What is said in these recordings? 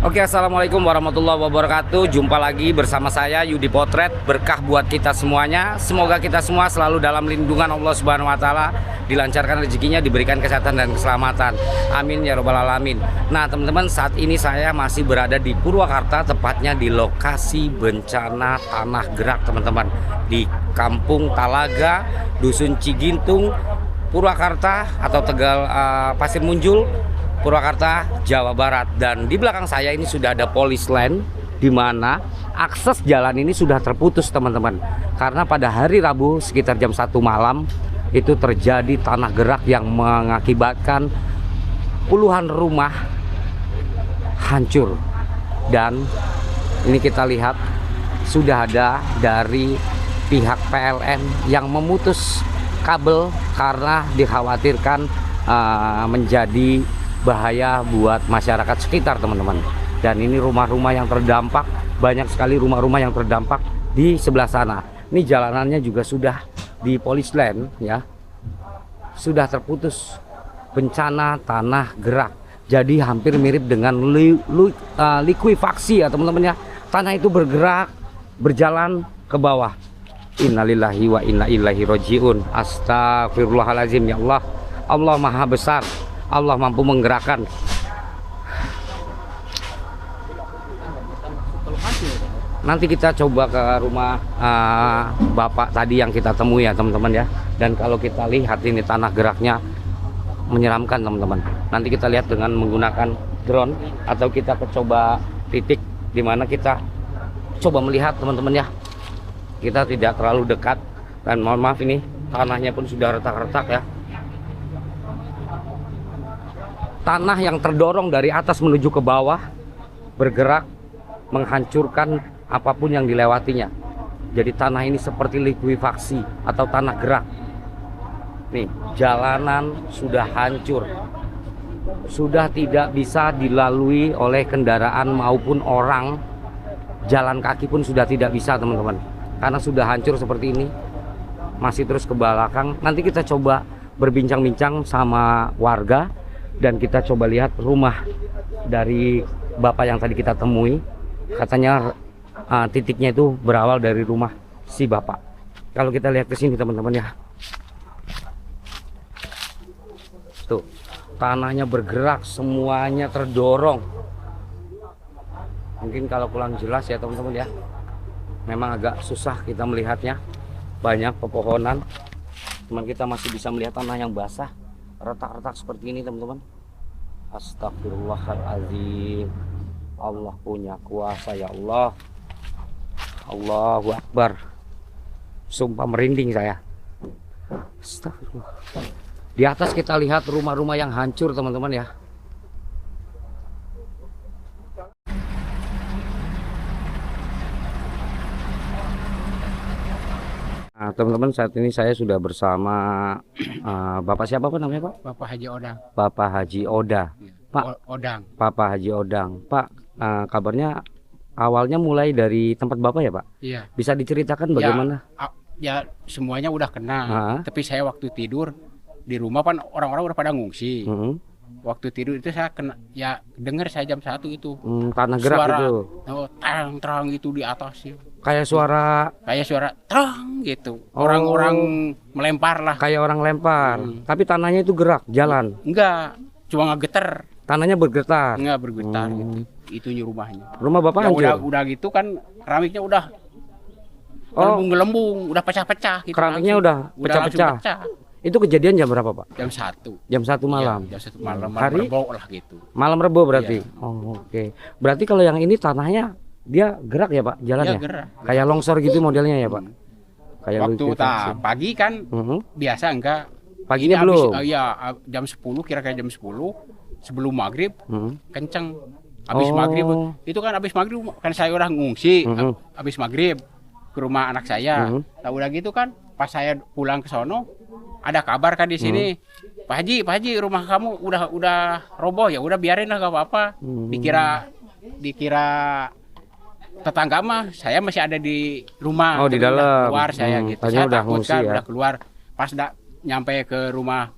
Oke, assalamualaikum warahmatullahi wabarakatuh. Jumpa lagi bersama saya Yudi Potret. Berkah buat kita semuanya. Semoga kita semua selalu dalam lindungan Allah Subhanahu Wa Taala, dilancarkan rezekinya, diberikan kesehatan dan keselamatan. Amin ya robbal alamin. Nah teman-teman, saat ini saya masih berada di Purwakarta, tepatnya di lokasi bencana tanah gerak teman-teman, di Kampung Talaga, Dusun Cigintung, Purwakarta atau Tegal Pasir Munjul, Purwakarta, Jawa Barat. Dan di belakang saya ini sudah ada polis line, di mana akses jalan ini sudah terputus teman-teman, karena pada hari Rabu sekitar jam 1 malam itu terjadi tanah gerak yang mengakibatkan puluhan rumah hancur. Dan ini kita lihat sudah ada dari pihak PLN yang memutus kabel karena dikhawatirkan menjadi bahaya buat masyarakat sekitar teman-teman. Dan ini rumah-rumah yang terdampak, banyak sekali rumah-rumah yang terdampak di sebelah sana. Ini jalanannya juga sudah di polis line ya, sudah terputus, bencana tanah gerak. Jadi hampir mirip dengan likuifaksi ya teman-teman ya. Tanah itu bergerak, berjalan ke bawah. Innalillahi wa inna ilaihi rajiun. Astagfirullahaladzim ya Allah. Allah maha besar, Allah mampu menggerakkan. Nanti kita coba ke rumah bapak tadi yang kita temui ya teman-teman ya. Dan kalau kita lihat ini tanah geraknya menyeramkan teman-teman. Nanti kita lihat dengan menggunakan drone, atau kita coba titik di mana kita coba melihat teman-teman ya. Kita tidak terlalu dekat, dan mohon maaf ini tanahnya pun sudah retak-retak ya. Tanah yang terdorong dari atas menuju ke bawah, bergerak, menghancurkan apapun yang dilewatinya. Jadi tanah ini seperti likuifaksi atau tanah gerak. Nih, jalanan sudah hancur, sudah tidak bisa dilalui oleh kendaraan maupun orang. Jalan kaki pun sudah tidak bisa teman-teman, karena sudah hancur seperti ini. Masih terus ke belakang. Nanti kita coba berbincang-bincang sama warga, dan kita coba lihat rumah dari bapak yang tadi kita temui. Katanya titiknya itu berawal dari rumah si bapak. Kalau kita lihat ke sini teman-teman ya, tuh tanahnya bergerak, semuanya terdorong. Mungkin kalau kurang jelas ya teman-teman ya, memang agak susah kita melihatnya. Banyak pepohonan, cuman kita masih bisa melihat tanah yang basah, retak-retak seperti ini teman-teman. Astagfirullahaladzim. Allah punya kuasa ya Allah. Allahu Akbar. Sumpah merinding saya. Astagfirullah. Di atas kita lihat rumah-rumah yang hancur teman-teman ya. Nah, teman-teman, saat ini saya sudah bersama Bapak siapa Pak namanya Pak? Bapak Haji Odang. Bapak Haji Oda. Pak Odang. Bapak Haji Odang. Pak, kabarnya awalnya mulai dari tempat Bapak ya Pak? Iya. Bisa diceritakan bagaimana? Ya semuanya udah kena. Tapi saya waktu tidur di rumah kan orang-orang udah pada ngungsi. Waktu tidur itu saya kena, ya dengar saya jam 1 itu. Tanah gerak suara, itu. terang gitu di atas ya. Kayak suara terang gitu. Orang-orang melempar lah. Kayak orang lempar. Tapi tanahnya itu gerak, jalan. Enggak, cuma ngegeter. Tanahnya bergetar. Enggak bergetar gitu. Itunya rumahnya. Rumah Bapak ya, hancur. Udah gitu kan keramiknya udah gelembung-gelembung, udah pecah-pecah gitu. Keramiknya udah pecah-pecah. Itu kejadian jam berapa Pak? Jam 1. Jam 1 malam. Ya, jam 1 malam. Hari Rebo lah gitu. Malam Rebo berarti. Iya. Oh, oke. Berarti kalau yang ini tanahnya dia gerak ya Pak, jalannya? Ya, gerak. Kayak longsor gitu modelnya ya Pak? Kayak waktu pagi kan biasa enggak. Paginya belum? Jam 10, kira-kira jam 10 sebelum maghrib kenceng. Habis maghrib itu kan, habis maghrib kan saya udah ngungsi. Habis maghrib ke rumah anak saya. Nah, udah gitu kan pas saya pulang ke sono ada kabar kan di sini, Pak Haji rumah kamu udah roboh. Ya udah biarin lah, gak apa-apa. Dikira tetangga mah saya masih ada di rumah. Oh, di dalam. Keluar saya gitu. Saya udah takut kan, ya? udah keluar. Pas nyampe ke rumah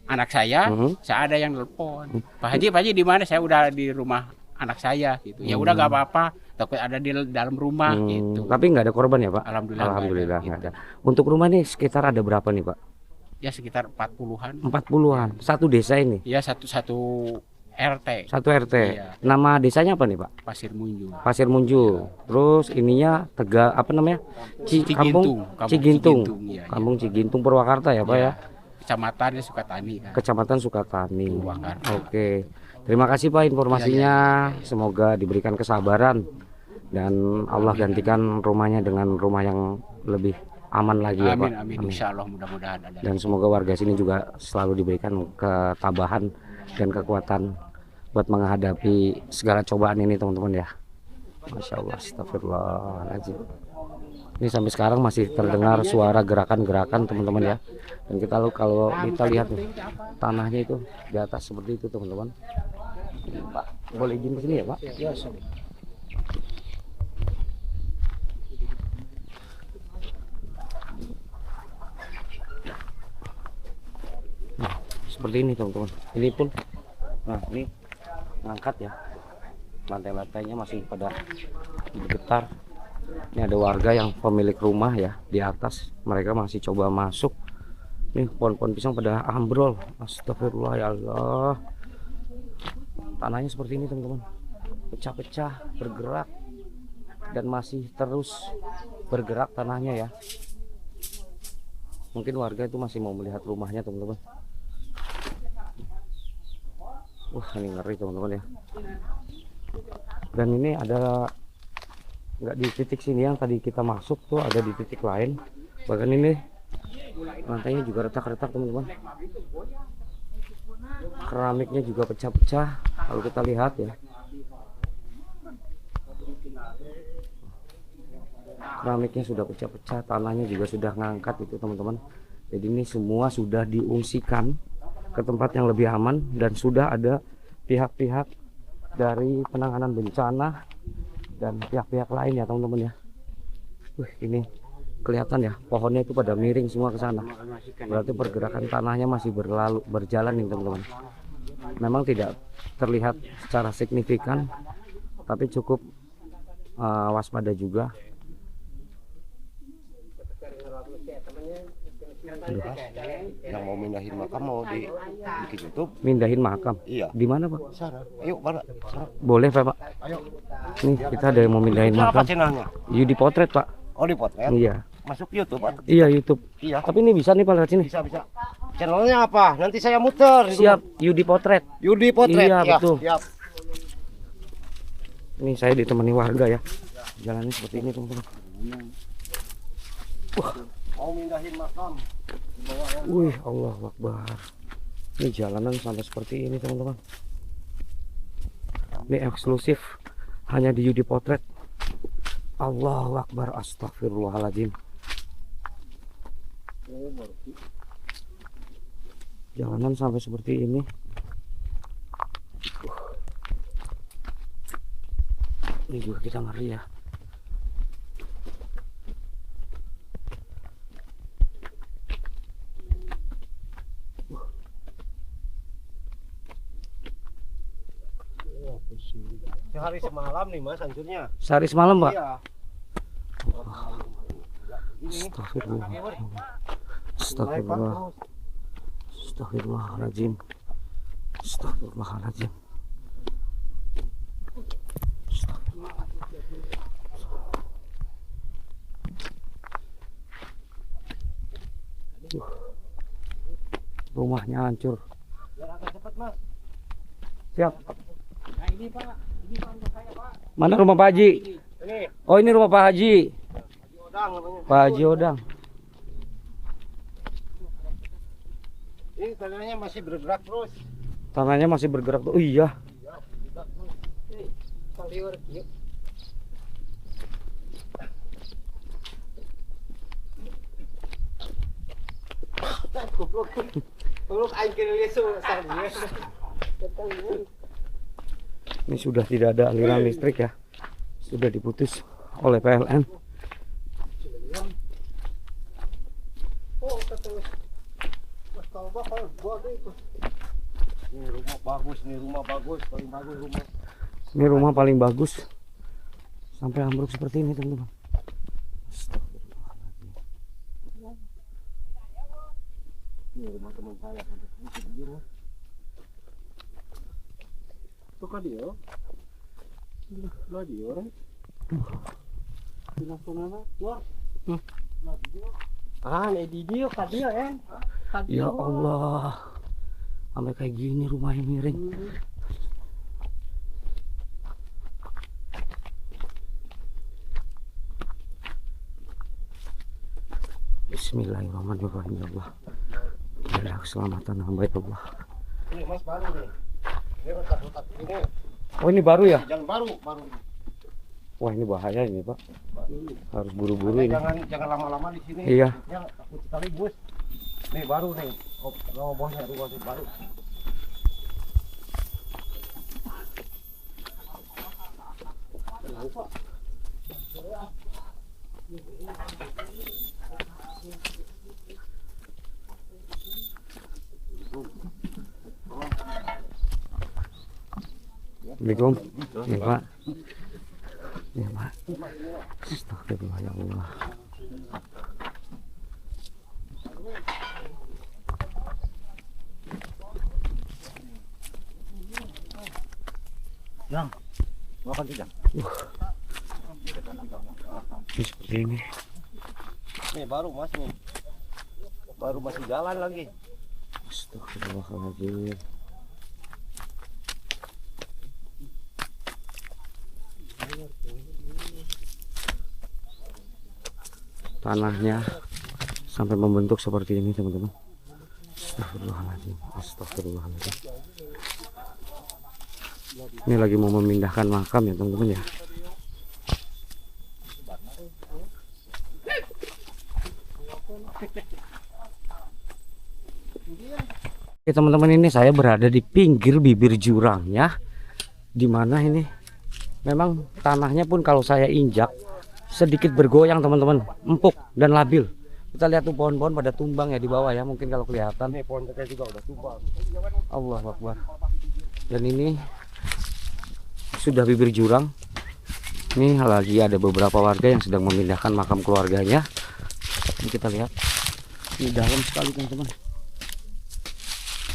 anak saya ada yang telepon. Pak Haji di mana? Saya udah di rumah anak saya gitu. Ya udah gak apa-apa, takut ada di dalam rumah gitu. Tapi nggak ada korban ya Pak? Alhamdulillah Alhamdulillah nggak nggak ada, ada. Untuk rumah nih sekitar ada berapa nih Pak? Ya sekitar 40-an. 40-an. Satu desa ini. Ya satu RT. Satu RT. Iya. Nama desanya apa nih Pak? Pasir Munju. Pasir Munju. Terus ininya apa namanya? Cigintung. Kampung Cigintung. Iya, Kampung Cigintung Purwakarta ya Pak ya? Kecamatannya Sukatani kan. Kecamatan Sukatani. Purwakarta. Oke. Terima kasih Pak informasinya. Semoga diberikan kesabaran dan Allah gantikan rumahnya dengan rumah yang lebih aman lagi ya Pak. Amin. Insya Allah mudah-mudahan ada. Dan semoga warga sini juga selalu diberikan ketabahan dan kekuatan buat menghadapi segala cobaan ini teman-teman ya. Masya Allah, astagfirullahaladzim. Ini sampai sekarang masih terdengar suara gerakan-gerakan teman-teman ya. Dan kalau kita lihat nih, tanahnya itu di atas seperti itu teman-teman. Pak, boleh izin ke sini ya Pak? Ya, Nah, seperti ini teman-teman. Ini pun, nah ini ngangkat ya. Lantai-lantainya masih pada bergetar. Ini ada warga yang pemilik rumah ya di atas. Mereka masih coba masuk. Nih pohon-pohon pisang pada ambrol. Astagfirullah ya Allah. Tanahnya seperti ini teman-teman. Pecah-pecah, bergerak dan masih terus bergerak tanahnya ya. Mungkin warga itu masih mau melihat rumahnya teman-teman. Wah ini ngeri teman-teman ya. Dan ini ada nggak di titik sini yang tadi kita masuk tuh, ada di titik lain. Bahkan ini lantainya juga retak-retak teman-teman. Keramiknya juga pecah-pecah. Kalau kita lihat ya, keramiknya sudah pecah-pecah, tanahnya juga sudah ngangkat itu teman-teman. Jadi ini semua sudah diungsikan ke tempat yang lebih aman dan sudah ada pihak-pihak dari penanganan bencana dan pihak-pihak lain ya teman-teman ya. Ini kelihatan ya, pohonnya itu pada miring semua ke sana. Berarti pergerakan tanahnya masih berjalan nih teman-teman. Memang tidak terlihat secara signifikan, tapi cukup waspada juga. Yang mau mindahin makam mau di YouTube. Mindahin makam? Iya. Di mana Pak? Sana. Ayo Pak. Boleh Pak? Ayo. Nih kita ada yang mau mindahin makam. Apa channelnya? Yudi Potret Pak. Oh di potret? Iya. Masuk YouTube Pak? Iya YouTube. Iya. Tapi ini bisa nih Pak lewat sini. Bisa. Channelnya apa? Nanti saya muter. Siap. Yudi Potret. Yudi Potret. Iya ya, betul. Siap. Ini saya ditemani warga ya. Jalannya seperti ini teman-teman. Mau mindahin makam. Wih, Allahu Akbar. Ini jalanan sampai seperti ini teman-teman. Ini eksklusif hanya di Yudi Potret. Allahu Akbar, astagfirullahaladzim. Jalanan sampai seperti ini. Ini juga kita ngeri ya. Sehari semalam nih Mas hancurnya. Sehari semalam Pak? Iya. Astagfirullah. Astagfirullah. Astagfirullahaladzim. Astagfirullahaladzim. Rumahnya hancur. Siap. Nah ini Pak, rumah saya Pak. Mana rumah Pak Haji? Ini Oh ini rumah Pak Haji. Odang namanya. Pak Haji Odang. Ini tanahnya masih bergerak terus. Tangannya masih bergerak tuh. Oh iya. Ini sudah tidak ada aliran listrik ya. Sudah diputus oleh PLN. Ini rumah bagus, paling bagus rumah. Ini rumah paling bagus. Sampai ambruk seperti ini, teman-teman. Astagfirullahaladzim. Ini rumah teman saya sampai begini. Tuh kan dia. Lah dia orang. Pinasonana, wah. Ini di dia kan dia Ya Allah. Sampai kayak gini rumahnya miring. Bismillahirrahmanirrahim ya Allah. Ya keselamatan hamba ya Allah. Ini Mas baru nih. Ini retak-retak ini. Oh ini baru ya? Jangan baru. Wah ini bahaya ini Pak. Harus buru-buru ini. Jangan lama-lama di sini. Iya. Ya takut sekali bos. Nih baru nih. Oh bosnya rumah ini baru. Assalamualaikum. Ya Pak. Ya Pak. Astagfirullah ya Allah. Yang makan tidak? Ini seperti ini. Nih baru Mas nih. Baru masih jalan lagi. Astagfirullahaladzim. Tanahnya sampai membentuk seperti ini teman-teman. Astagfirullahaladzim. Astagfirullahaladzim. Ini lagi mau memindahkan makam ya teman-teman ya. Oke teman-teman, ini saya berada di pinggir bibir jurang ya. Dimana ini memang tanahnya pun kalau saya injak sedikit bergoyang teman-teman, empuk dan labil. Kita lihat tuh pohon-pohon pada tumbang ya di bawah ya, mungkin kalau kelihatan. Nih pohon teteh juga udah tumbang. Allahu Akbar. Dan ini sudah bibir jurang. Ini lagi ada beberapa warga yang sedang memindahkan makam keluarganya. Ini kita lihat. Ini dalam sekali teman-teman.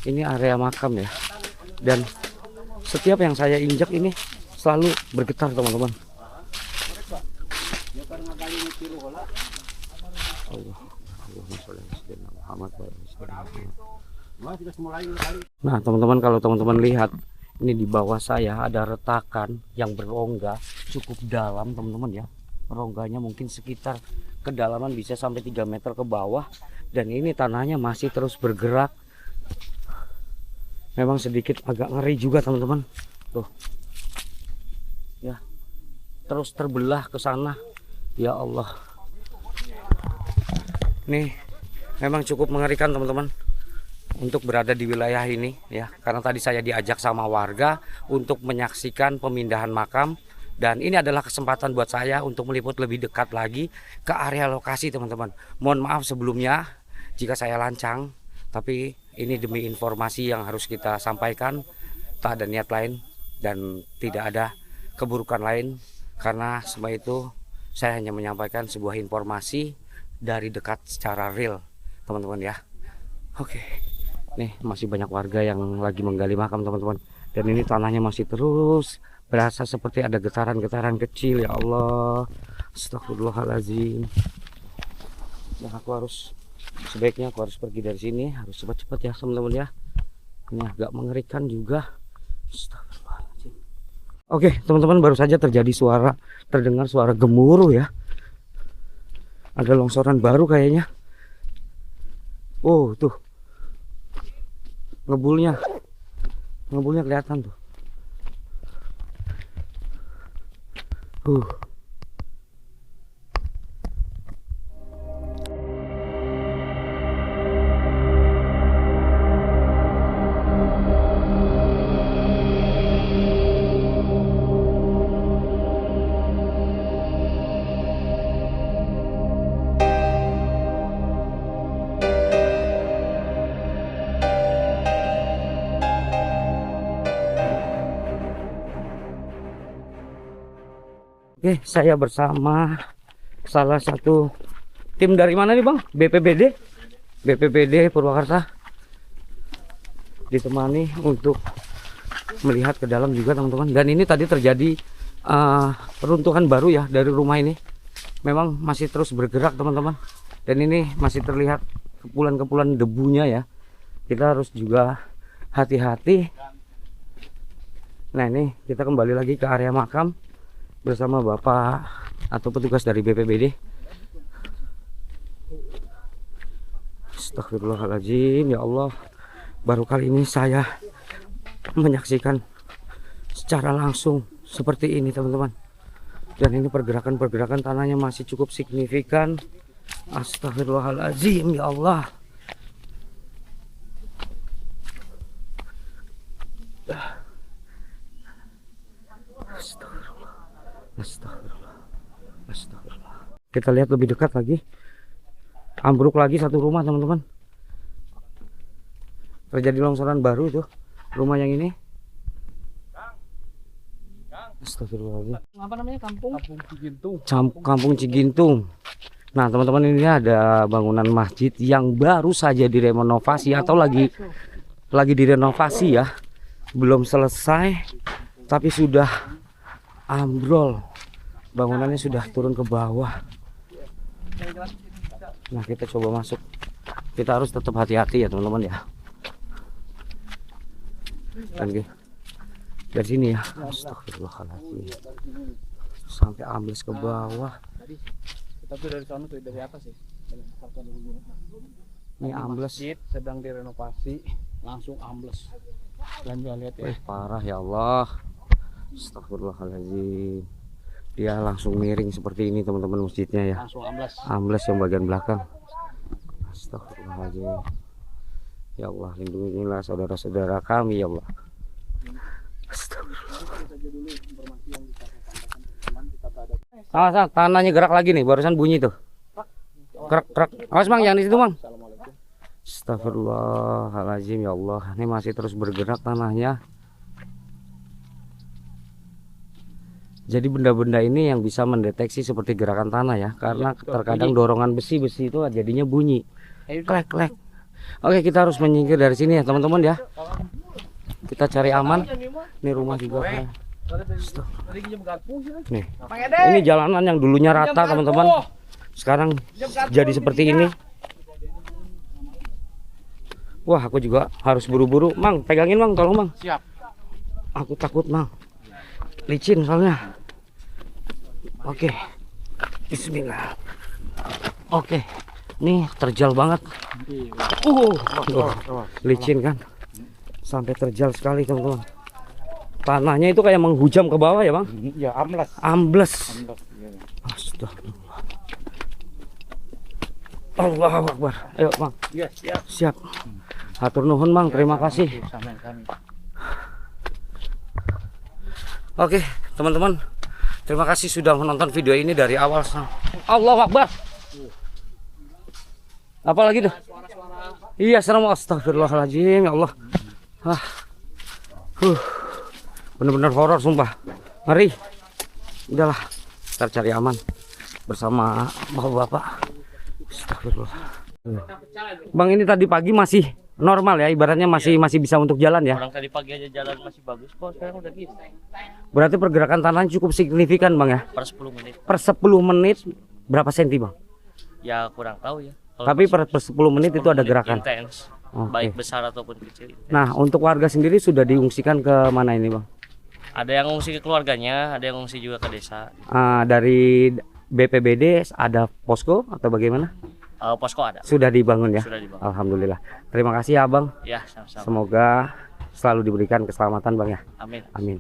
Ini area makam ya. Dan setiap yang saya injak ini selalu bergetar teman-teman. Nah teman-teman, kalau teman-teman lihat ini di bawah saya ada retakan yang berongga cukup dalam teman-teman ya. Rongganya mungkin sekitar kedalaman bisa sampai 3 meter ke bawah. Dan ini tanahnya masih terus bergerak. Memang sedikit agak ngeri juga teman-teman. Tuh ya, terus terbelah ke sana. Ya Allah, nih memang cukup mengerikan teman-teman untuk berada di wilayah ini ya, karena tadi saya diajak sama warga untuk menyaksikan pemindahan makam. Dan ini adalah kesempatan buat saya untuk meliput lebih dekat lagi ke area lokasi teman-teman. Mohon maaf sebelumnya jika saya lancang, tapi ini demi informasi yang harus kita sampaikan. Tak ada niat lain dan tidak ada keburukan lain, karena semua itu saya hanya menyampaikan sebuah informasi dari dekat secara real teman-teman ya. Oke, nih masih banyak warga yang lagi menggali makam teman-teman. Dan ini tanahnya masih terus berasa seperti ada getaran-getaran kecil. Ya Allah, astagfirullahaladzim. Nah sebaiknya aku harus pergi dari sini, harus cepat-cepat ya teman-teman ya. Ini agak mengerikan juga. Astagfirullahaladzim. Oke teman-teman, baru saja terdengar suara gemuruh ya. Ada longsoran baru kayaknya. Oh tuh, ngebulnya kelihatan tuh. Oke, saya bersama salah satu tim dari mana nih Bang? BPBD Purwakarta. Ditemani untuk melihat ke dalam juga teman-teman. Dan ini tadi terjadi runtuhan baru ya dari rumah ini. Memang masih terus bergerak teman-teman. Dan ini masih terlihat kepulan-kepulan debunya ya. Kita harus juga hati-hati. Nah ini kita kembali lagi ke area makam bersama Bapak atau petugas dari BPBD. Astagfirullahaladzim, ya Allah. Baru kali ini saya menyaksikan secara langsung seperti ini teman-teman. Dan ini pergerakan tanahnya masih cukup signifikan. Astagfirullahaladzim, ya Allah. Astagfirullah. Kita lihat lebih dekat lagi. Ambruk lagi satu rumah teman-teman. Terjadi longsoran baru itu rumah yang ini. Astagfirullahaladzim. Apa namanya kampung? Kampung Cigintung. Kampung Cigintung. Nah teman-teman, ini ada bangunan masjid yang baru saja direnovasi atau lagi direnovasi ya. Belum selesai tapi sudah ambrol. Bangunannya sudah turun ke bawah. Nah kita coba masuk. Kita harus tetap hati-hati ya teman-teman ya. Oke. Dari sini ya. Astagfirullahaladzim. Sampai ambles ke bawah. Tapi dari sana tuh, dari atas ya. Ini ambles. Masjid sedang direnovasi, langsung ambles. Dan lihat ya. Parah ya Allah. Astagfirullahaladzim. Dia langsung miring seperti ini teman-teman masjidnya ya. Langsung ambles. Ambles yang bagian belakang. Astagfirullahaladzim. Ya Allah, lindungilah saudara-saudara kami ya Allah. Astagfirullah. Tanahnya gerak lagi nih, barusan bunyi tuh. Kerak. Awas Bang, jangan di situ Bang. Astagfirullahaladzim ya Allah. Ini masih terus bergerak tanahnya. Jadi benda-benda ini yang bisa mendeteksi seperti gerakan tanah ya, karena terkadang dorongan besi-besi itu jadinya bunyi. Klek. Oke, kita harus menyingkir dari sini ya teman-teman ya. Kita cari aman. Ini rumah juga. Nih, ini jalanan yang dulunya rata teman-teman. Sekarang jadi seperti ini. Wah, aku juga harus buru-buru. Mang, pegangin Mang, tolong Mang. Siap. Aku takut Mang. Licin soalnya. Oke. Bismillah. Oke. Nih terjal banget. Licin kan. Sampai terjal sekali teman-teman. Tanahnya itu kayak menghujam ke bawah ya Bang? Ya, Ambles. Astagfirullah. Allahu Akbar. Ayo Bang. Ya, Siap. Hatur nuhun Bang, terima kasih. Oke teman-teman, terima kasih sudah menonton video ini dari awal. Allahu Akbar. Apalagi tuh? Iya, astagfirullahaladzim ya Allah. Bener-bener horor sumpah, ngeri. Udahlah, kita cari aman bersama bapak-bapak. Astagfirullah. Bang, ini tadi pagi masih normal ya, ibaratnya masih bisa untuk jalan ya. Orang tadi pagi aja jalan masih bagus kok, sekarang udah gitu. Berarti pergerakan tanah cukup signifikan Bang ya. Per 10 menit. Per 10 menit berapa senti Bang? Ya kurang tahu ya. Kalau Tapi per 10 menit itu ada gerakan. Intens. Oke. Baik besar ataupun kecil. Nah, untuk warga sendiri sudah diungsikan ke mana ini Bang? Ada yang ngungsi ke keluarganya, ada yang ngungsi juga ke desa. Dari BPBD ada posko atau bagaimana? Posko ada. Sudah dibangun ya? Sudah dibangun. Alhamdulillah. Terima kasih ya Bang. Ya, sama-sama. Semoga selalu diberikan keselamatan Bang ya. Amin. Amin.